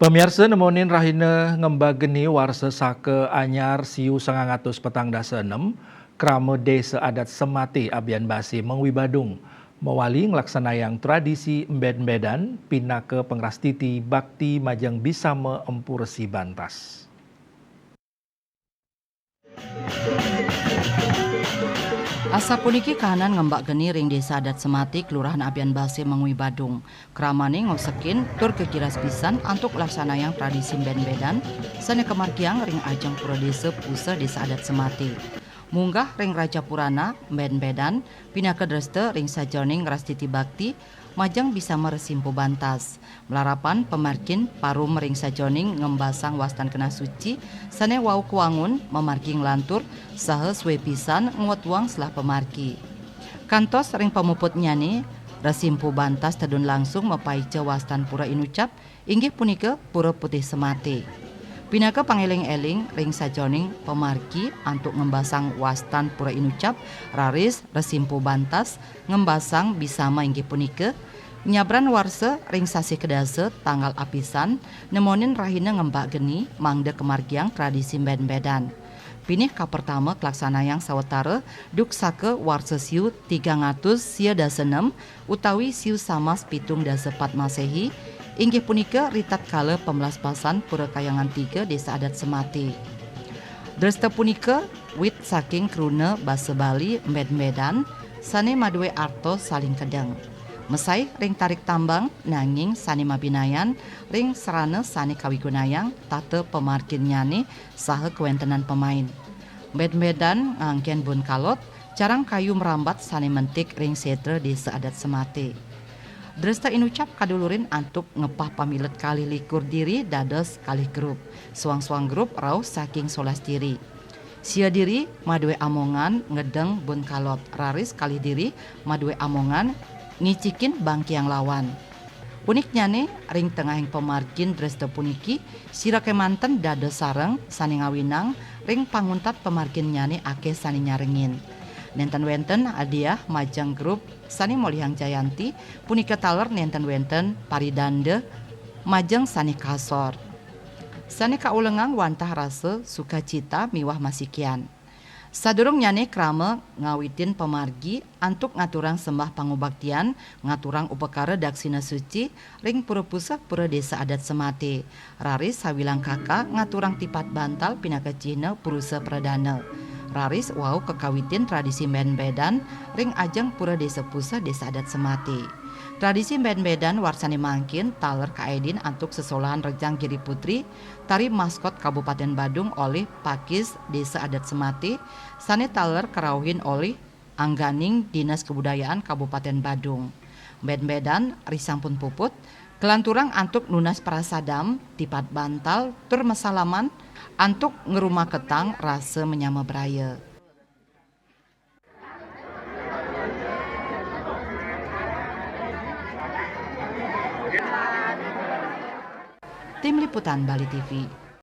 Pemirsa nemonin rahina ngembageni warsa sake anyar siu 900 petang dasa 6 krama desa adat Semati Abian Basi Mengwibadung mewali ngelaksanayang tradisi embed-embedan pinaka pengrastiti bakti majang bisama empuresi bantas. Asa puniki kahanan ngembak geni ring desa adat Semati Kelurahan Abian Basi Mengwibadung. Kramane ngosekin tur kekiras pisan antuk laksanayang tradisi ben-bedan sane kemarkiang ring ajang pura desa pusa desa adat Semati. Munggah ring Raja Purana ben-bedan pinaka dreste ring sajoning ngrastiti bakti majang bisa meresimpu bantas. Melarapan pemarkin parum ring sajoning ngembasang wastan kena suci sane wau kuangun memarking lantur saha suwe pisan nguat-uang selah pemarki. Kantos ring pemuput nyani resimpu bantas tedun langsung mepaice wastan pura inucap inggih punika pura putih Semati. Pinaka pangeling-eling ring sajoning pemarki antuk ngembasang wastan pura inucap raris resimpu bantas ngembasang bisama inggih punika nyabran warse ring sasi kedase tanggal apisan nemonin rahina ngembak geni mangde kemargiang tradisi ben-bedan. Pinih ka pertama kelaksanayang sawetara duk sake warse siu 300 sia dasa 6 utawi siu samas pitung dasa 4 Masehi inggih punika ritat kala pemelaspasan pura kayangan 3 desa adat Semati. Dresta punika wit saking kruna basa Bali med-medan sane maduwe arto saling kedeng. Mesai ring tarik tambang nanging sani mabinayan ring serana sani kawigunayang tate pemarkin nyane saha kewentenan pemain. Med-medan ngangken bun kalot carang kayu merambat sani mentik ring setre desa adat Semati. Dresta inucap kadulurin antuk ngepah pamilet kali likur diri dados kali grup. Suang-suang grup rauh saking solas diri. Sia diri madue amongan ngedeng bun kalot. Raris kali diri madue amongan ngicikin bangki yang lawan. Uniknya nih ring tengahing pemarkin dresta puniki sira kemanten dados sareng sani ngawinang ring panguntat pemarkin nyane ake sani nyarengin. Nenten wenten hadiah majang grup sani Molihang Jayanti punika taler nenten wenten paridande majang sani kasor. Sani kaulengang wantah rasa sukacita miwah masikian. Sadurung nyane krama ngawitin pemargi antuk ngaturang sembah pangubaktian ngaturang upekara daksina suci ring pura pusat pura desa adat Semati. Raris sawilang kakak ngaturang tipat bantal pinaka Cina purusa pradana. Raris wau kekawitin tradisi ben-bedan ring ajang pura desa pusa desa adat Semati. Tradisi ben-bedan warsani mangkin taler kaedin antuk sesolahan Rejang Giri Putri tari maskot Kabupaten Badung oleh Pakis desa adat Semati sane taler kerauhin oleh Angganing Dinas Kebudayaan Kabupaten Badung. Ben-bedan risampun puput kelanturang antuk nunas prasadam tipat bantal tur mesalaman antuk ngerumah ketang rasa menyama beraya. Tim Liputan Bali TV.